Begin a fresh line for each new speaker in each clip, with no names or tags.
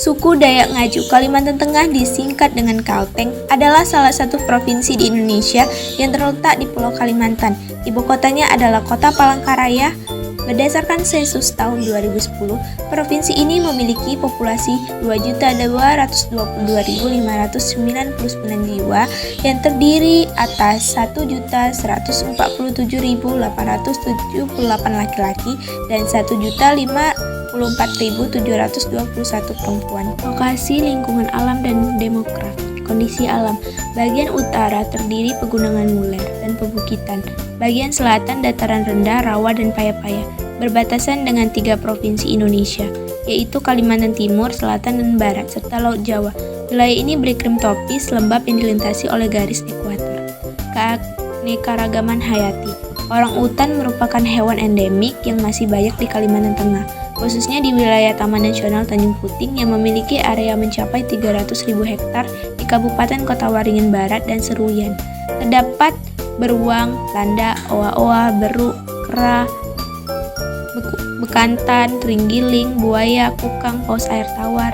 Suku Dayak Ngaju Kalimantan Tengah disingkat dengan Kalteng adalah salah satu provinsi di Indonesia yang terletak di Pulau Kalimantan. Ibu kotanya adalah Kota Palangkaraya. Berdasarkan sensus tahun 2010, provinsi ini memiliki populasi 2.222.599 jiwa yang terdiri atas 1.147.878 laki-laki dan 1.054.721 perempuan. Lokasi, lingkungan alam dan demografi. Kondisi alam, bagian utara terdiri pegunungan muler dan pebukitan, bagian selatan dataran rendah, rawa dan paya-paya, berbatasan dengan 3 provinsi Indonesia, yaitu Kalimantan Timur, Selatan dan Barat, serta Laut Jawa. Wilayah ini beriklim tropis, lembab yang dilintasi oleh garis ekuator. Keanekaragaman hayati, orang utan merupakan hewan endemik yang masih banyak di Kalimantan Tengah, khususnya di wilayah Taman Nasional Tanjung Puting yang memiliki area mencapai 300.000 hektar di Kabupaten Kota Waringin Barat dan Seruyan. Terdapat beruang, landa, oa-oa, beru, kera, bekantan, terenggiling, buaya, kukang, paus air tawar.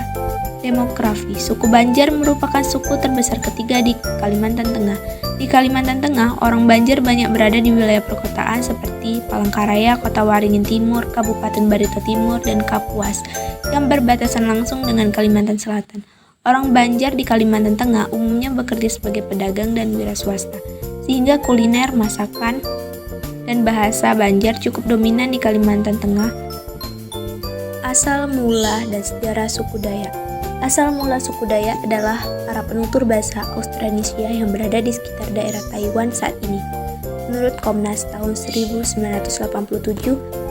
Demografi, suku Banjar merupakan suku terbesar ketiga di Kalimantan Tengah. Di Kalimantan Tengah, orang Banjar banyak berada di wilayah perkotaan seperti Palangkaraya, Kota Waringin Timur, Kabupaten Barito Timur, dan Kapuas, yang berbatasan langsung dengan Kalimantan Selatan. Orang Banjar di Kalimantan Tengah umumnya bekerja sebagai pedagang dan wira swasta, sehingga kuliner, masakan, dan bahasa Banjar cukup dominan di Kalimantan Tengah. Asal mula dan sejarah suku Dayak. Asal mula suku Dayak adalah para penutur bahasa Austronesia yang berada di sekitar daerah Taiwan saat ini. Menurut Komnas tahun 1987,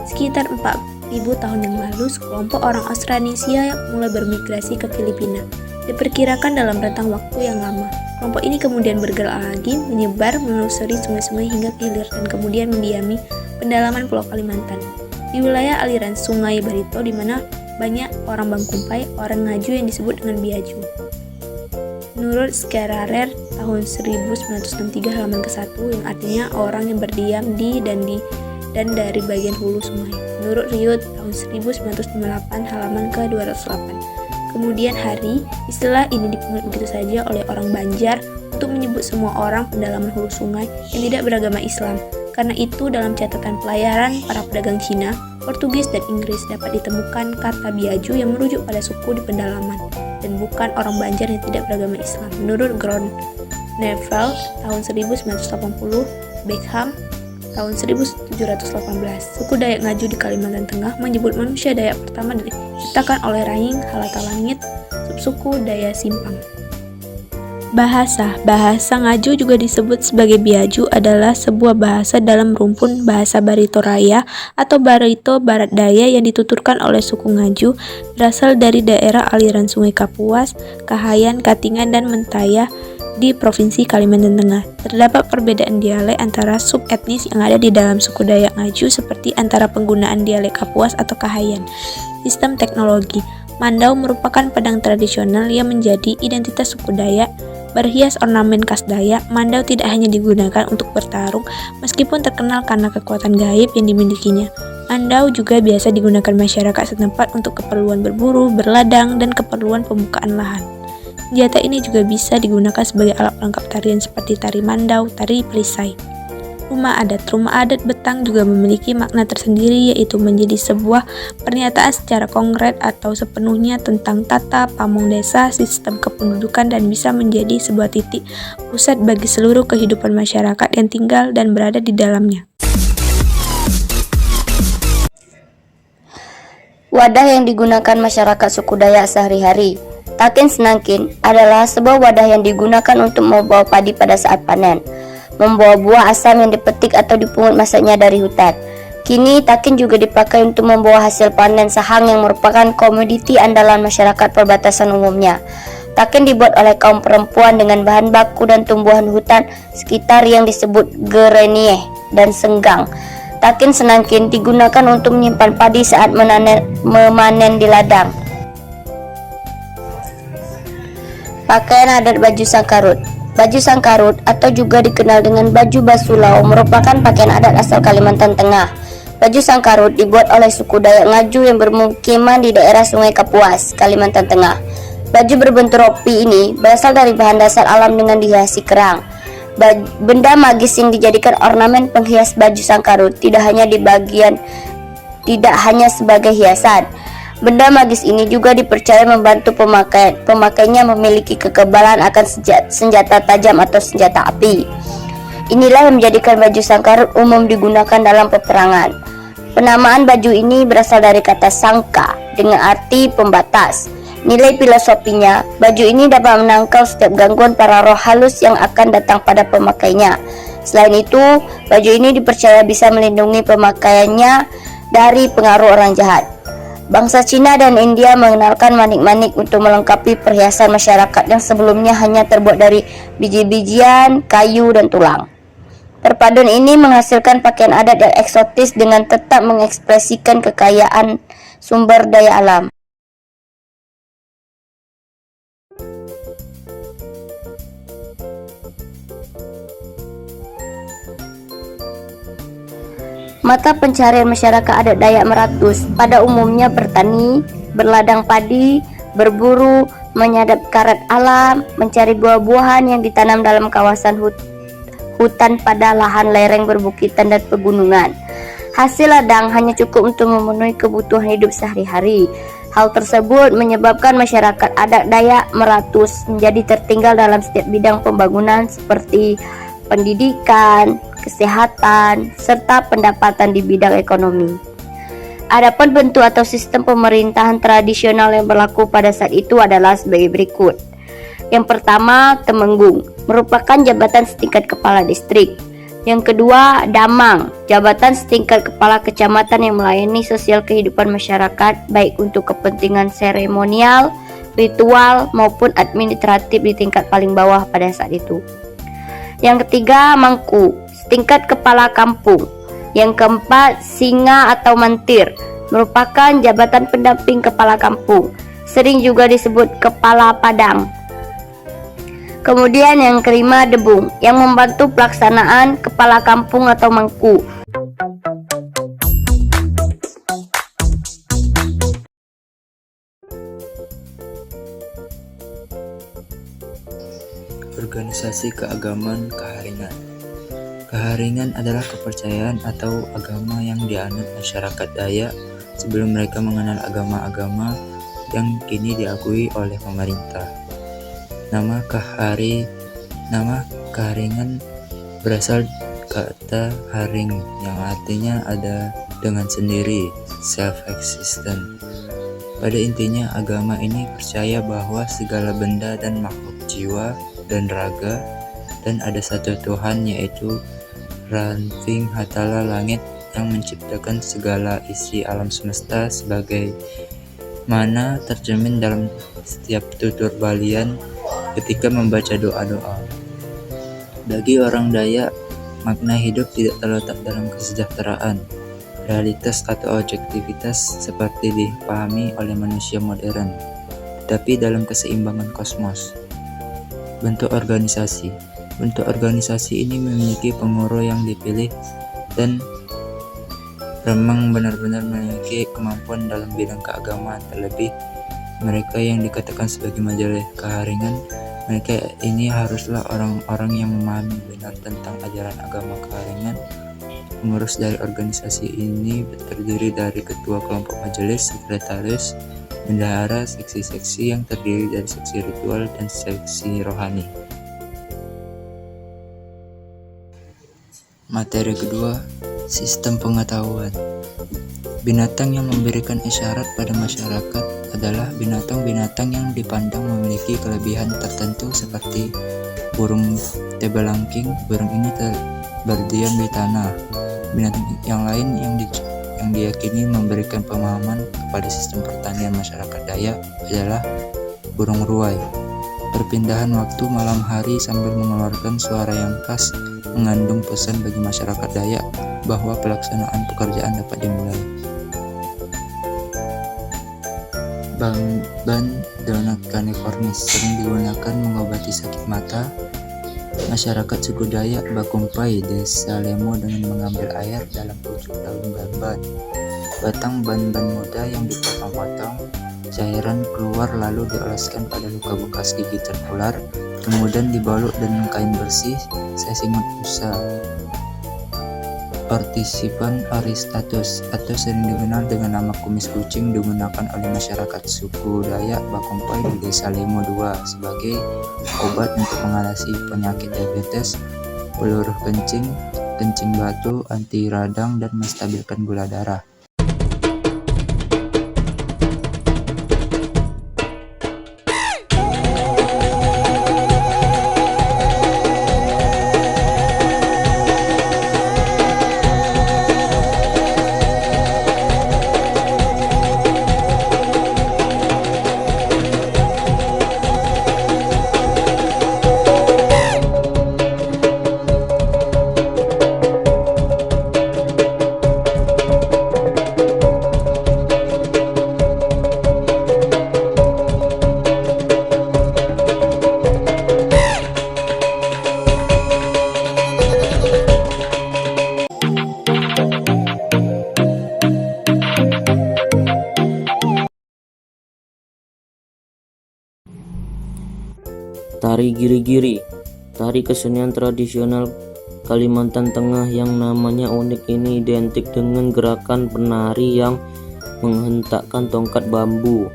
sekitar 4.000 tahun yang lalu, sekelompok orang Austronesia mulai bermigrasi ke Filipina. Diperkirakan dalam rentang waktu yang lama. Kelompok ini kemudian bergerak lagi, menyebar, menelusuri sungai-sungai hingga ke hilir dan kemudian mendiami pendalaman Pulau Kalimantan. Di wilayah aliran Sungai Barito di mana banyak orang Bangkumpai, orang Ngaju yang disebut dengan Biaju. Menurut Skerarer tahun 1963 halaman ke-1 yang artinya orang yang berdiam di dan dari bagian hulu sungai. Menurut Riut tahun 1958 halaman ke-208. Kemudian hari, istilah ini dipungut begitu saja oleh orang Banjar untuk menyebut semua orang pendalaman hulu sungai yang tidak beragama Islam. Karena itu dalam catatan pelayaran para pedagang Cina, Portugis dan Inggris dapat ditemukan kata Biaju yang merujuk pada suku di pendalaman dan bukan orang Banjar yang tidak beragama Islam. Menurut Groeneveld tahun 1980, Beckham tahun 1718, suku Dayak Ngaju di Kalimantan Tengah menyebut manusia Dayak pertama diciptakan oleh Raing Halatalangit, subsuku Daya Simpang. Bahasa Ngaju juga disebut sebagai Biaju adalah sebuah bahasa dalam rumpun bahasa Barito Raya atau Barito Barat Daya yang dituturkan oleh suku Ngaju, berasal dari daerah aliran Sungai Kapuas, Kahayan, Katingan, dan Mentaya di Provinsi Kalimantan Tengah. Terdapat perbedaan dialek antara subetnis yang ada di dalam suku Dayak Ngaju seperti antara penggunaan dialek Kapuas atau Kahayan. Sistem teknologi, Mandau merupakan pedang tradisional yang menjadi identitas suku Dayak. Berhias ornamen khas Dayak, Mandau tidak hanya digunakan untuk bertarung, meskipun terkenal karena kekuatan gaib yang dimilikinya. Mandau juga biasa digunakan masyarakat setempat untuk keperluan berburu, berladang, dan keperluan pembukaan lahan. Senjata ini juga bisa digunakan sebagai alat pelengkap tarian seperti tari Mandau, tari perisai. Rumah adat Betang juga memiliki makna tersendiri, yaitu menjadi sebuah pernyataan secara konkret atau sepenuhnya tentang tata pamong desa, sistem kependudukan, dan bisa menjadi sebuah titik pusat bagi seluruh kehidupan masyarakat yang tinggal dan berada di dalamnya.
Wadah yang digunakan masyarakat suku Dayak sehari-hari. Takin Senangkin adalah sebuah wadah yang digunakan untuk membawa padi pada saat panen, membawa buah asam yang dipetik atau dipungut masaknya dari hutan. Kini takin juga dipakai untuk membawa hasil panen sahang yang merupakan komoditi andalan masyarakat perbatasan umumnya. Takin dibuat oleh kaum perempuan dengan bahan baku dan tumbuhan hutan sekitar yang disebut gerenie dan senggang. Takin senangkin digunakan untuk menyimpan padi saat memanen di ladang. Pakaian adat baju sangkarut. Baju sangkarut atau juga dikenal dengan baju basulau merupakan pakaian adat asal Kalimantan Tengah. Baju sangkarut dibuat oleh suku Dayak Ngaju yang bermukiman di daerah Sungai Kapuas, Kalimantan Tengah. Baju berbentuk rompi ini berasal dari bahan dasar alam dengan dihiasi kerang. Benda magis yang dijadikan ornamen penghias baju sangkarut tidak hanya sebagai hiasan. Benda magis ini juga dipercaya membantu pemakainya memiliki kekebalan akan senjata tajam atau senjata api. Inilah yang menjadikan baju sangkarut umum digunakan dalam peperangan. Penamaan baju ini berasal dari kata sangka dengan arti pembatas. Nilai filosofinya, baju ini dapat menangkal setiap gangguan para roh halus yang akan datang pada pemakainya. Selain itu, baju ini dipercaya bisa melindungi pemakaiannya dari pengaruh orang jahat. Bangsa Cina dan India mengenalkan manik-manik untuk melengkapi perhiasan masyarakat yang sebelumnya hanya terbuat dari biji-bijian, kayu, dan tulang. Perpaduan ini menghasilkan pakaian adat yang eksotis dengan tetap mengekspresikan kekayaan sumber daya alam. Mata pencarian masyarakat adat Dayak Meratus pada umumnya bertani, berladang padi, berburu, menyadap karet alam, mencari buah-buahan yang ditanam dalam kawasan hutan pada lahan lereng berbukitan dan pegunungan. Hasil ladang hanya cukup untuk memenuhi kebutuhan hidup sehari-hari. Hal tersebut menyebabkan masyarakat adat Dayak Meratus menjadi tertinggal dalam setiap bidang pembangunan seperti pendidikan, kesehatan, serta pendapatan di bidang ekonomi. Adapun bentuk atau sistem pemerintahan tradisional yang berlaku pada saat itu adalah sebagai berikut. Yang pertama, Temenggung, merupakan jabatan setingkat kepala distrik. Yang kedua, Damang, jabatan setingkat kepala kecamatan yang melayani sosial kehidupan masyarakat baik untuk kepentingan seremonial, ritual, maupun administratif di tingkat paling bawah pada saat itu. Yang ketiga, Mangku, setingkat kepala kampung. Yang keempat, Singa atau Mantir, merupakan jabatan pendamping kepala kampung, sering juga disebut kepala padang. Kemudian yang kelima, Debung, yang membantu pelaksanaan kepala kampung atau Mangku.
Organisasi keagamaan Keharingan. Keharingan adalah kepercayaan atau agama yang dianut masyarakat Dayak sebelum mereka mengenal agama-agama yang kini diakui oleh pemerintah. Nama Keharingan berasal kata haring yang artinya ada dengan sendiri, self-existent. Pada intinya, agama ini percaya bahwa segala benda dan makhluk jiwa dan raga dan ada satu Tuhan, yaitu Ranting Hatala Langit yang menciptakan segala isi alam semesta sebagai mana tercermin dalam setiap tutur balian ketika membaca doa-doa. Bagi orang Dayak, makna hidup tidak terletak dalam kesejahteraan, realitas atau objektivitas seperti dipahami oleh manusia modern, tetapi dalam keseimbangan kosmos. Bentuk organisasi. Bentuk organisasi ini memiliki pengurus yang dipilih dan memang benar-benar memiliki kemampuan dalam bidang keagamaan. Terlebih mereka yang dikatakan sebagai majelis keharingan, mereka ini haruslah orang-orang yang memahami benar tentang ajaran agama keharingan. Pengurus dari organisasi ini terdiri dari ketua kelompok majelis, sekretaris, bendahara, seksi-seksi yang terdiri dari seksi ritual dan seksi rohani. Materi kedua, sistem pengetahuan. Binatang yang memberikan isyarat pada masyarakat adalah binatang-binatang yang dipandang memiliki kelebihan tertentu seperti burung tebelangking. Burung ini berdiam di tanah. Binatang yang lain yang diyakini memberikan pemahaman kepada sistem pertanian masyarakat Dayak adalah burung ruai. perpindahan waktu malam hari sambil mengeluarkan suara yang khas mengandung pesan bagi masyarakat Dayak bahwa pelaksanaan pekerjaan dapat dimulai. Ban donat caniformis sering digunakan mengobati sakit mata. Masyarakat suku Dayak Bakumpai, Desa Lemo dengan mengambil air dalam pucuk daun ban-ban. Batang ban-ban muda yang dipotong-potong, cairan keluar lalu dioleskan pada luka bekas gigitan ular, kemudian dibalut dengan kain bersih, sesingut busa. Partisipan Aristatus atau sering dikenal dengan nama kumis kucing digunakan oleh masyarakat suku Dayak Bakumpai di Desa Lemo II sebagai obat untuk mengatasi penyakit diabetes, peluruh kencing, kencing batu, anti radang, dan menstabilkan gula darah.
Tari Giri-Giri, tari kesenian tradisional Kalimantan Tengah yang namanya unik ini identik dengan gerakan penari yang menghentakkan tongkat bambu.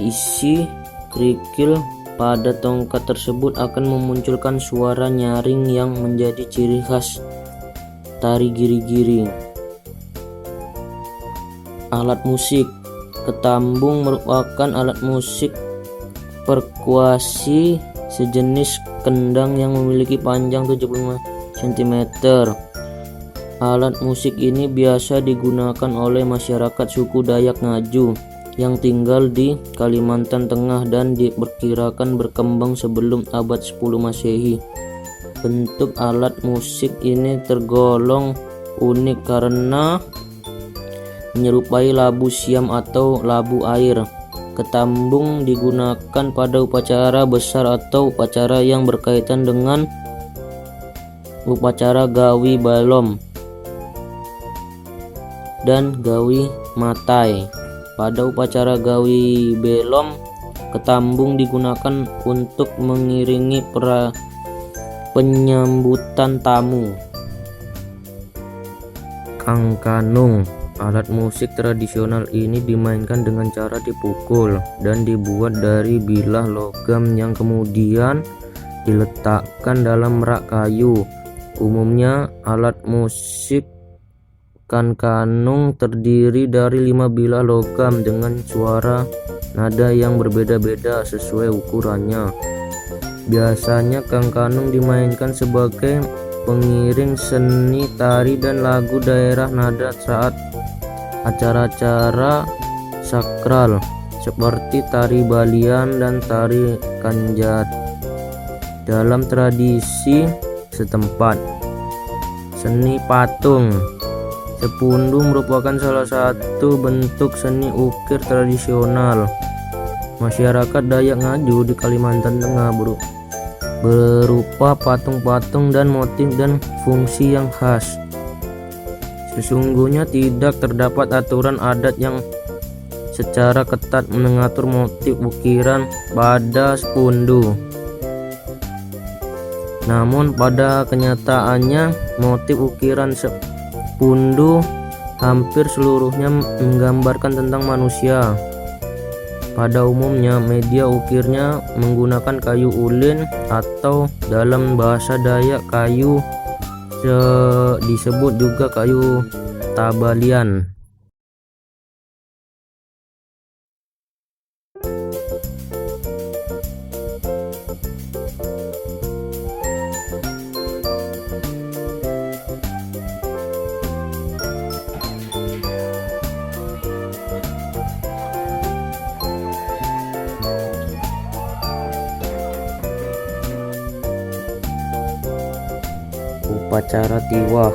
Isi kerikil pada tongkat tersebut akan memunculkan suara nyaring yang menjadi ciri khas tari Giri-Giri. Alat musik, ketambung merupakan alat musik perkuasi sejenis kendang yang memiliki panjang 75 cm. Alat musik ini biasa digunakan oleh masyarakat suku Dayak Ngaju yang tinggal di Kalimantan Tengah dan diperkirakan berkembang sebelum abad 10 Masehi. Bentuk alat musik ini tergolong unik karena menyerupai labu siam atau labu air. Ketambung digunakan pada upacara besar atau upacara yang berkaitan dengan upacara Gawi Balom dan Gawi Matai. Pada upacara Gawi Belom, ketambung digunakan untuk mengiringi penyambutan tamu. Kangkanung, alat musik tradisional ini dimainkan dengan cara dipukul dan dibuat dari bilah logam yang kemudian diletakkan dalam rak kayu. Umumnya alat musik kangkanung terdiri dari 5 bilah logam dengan suara nada yang berbeda-beda sesuai ukurannya. Biasanya kangkanung dimainkan sebagai pengiring seni tari dan lagu daerah nada saat acara-acara sakral seperti tari Balian dan tari Kanjat. Dalam tradisi setempat, seni patung sepundu merupakan salah satu bentuk seni ukir tradisional masyarakat Dayak Ngaju di Kalimantan Tengah, berupa patung-patung dan motif dan fungsi yang khas. Sesungguhnya tidak terdapat aturan adat yang secara ketat mengatur motif ukiran pada sepundu. Namun pada kenyataannya motif ukiran sepundu hampir seluruhnya menggambarkan tentang manusia. Pada umumnya media ukirnya menggunakan kayu ulin atau dalam bahasa Dayak kayu disebut juga kayu tabalian. Upacara Tiwah.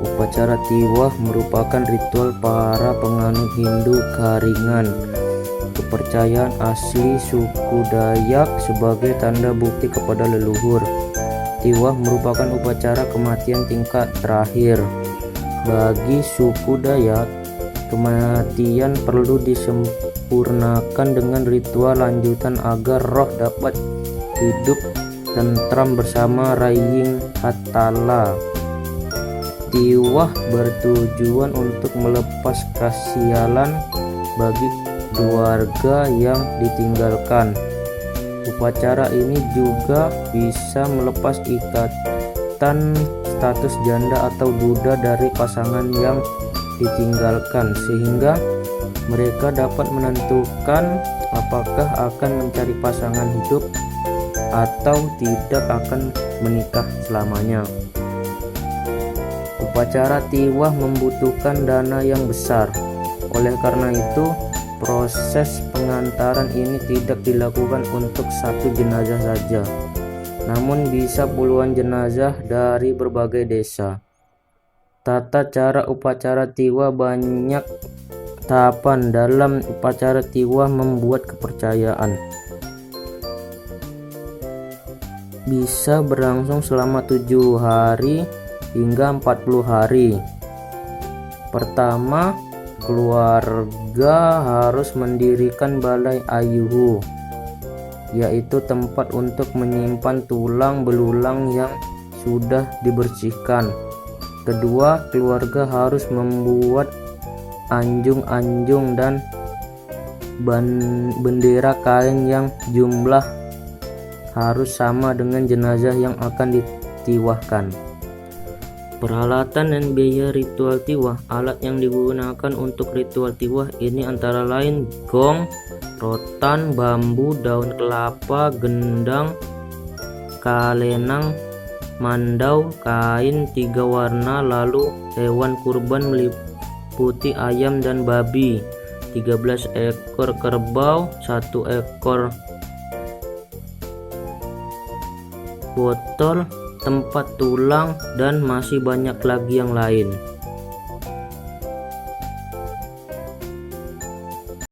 Upacara Tiwah merupakan ritual para penganut Hindu Karingan, kepercayaan asli suku Dayak sebagai tanda bukti kepada leluhur. Tiwah merupakan upacara kematian tingkat terakhir. Bagi suku Dayak, kematian perlu disempurnakan dengan ritual lanjutan agar roh dapat hidup tentram bersama Raying Hatala. Tiwah bertujuan untuk melepas kasialan bagi keluarga yang ditinggalkan. Upacara ini juga bisa melepas ikatan status janda atau duda dari pasangan yang ditinggalkan, sehingga mereka dapat menentukan apakah akan mencari pasangan hidup atau tidak akan menikah selamanya. Upacara Tiwah membutuhkan dana yang besar. Oleh karena itu, proses pengantaran ini tidak dilakukan untuk satu jenazah saja, namun bisa puluhan jenazah dari berbagai desa. Tata cara upacara Tiwah. Banyak tahapan dalam upacara Tiwah membuat kepercayaan. Bisa berlangsung selama 7 hari hingga 40 hari. Pertama, keluarga harus mendirikan balai ayuhu, yaitu tempat untuk menyimpan tulang belulang yang sudah dibersihkan. Kedua, keluarga harus membuat anjung-anjung dan bendera kain yang jumlah harus sama dengan jenazah yang akan ditiwahkan. Peralatan dan biaya ritual Tiwah. Alat yang digunakan untuk ritual Tiwah ini antara lain gong, rotan, bambu, daun kelapa, gendang, kalenang, mandau, kain 3 warna, lalu hewan kurban meliputi ayam dan babi, 13 ekor kerbau, 1 ekor botol, tempat tulang, dan masih banyak lagi yang lain.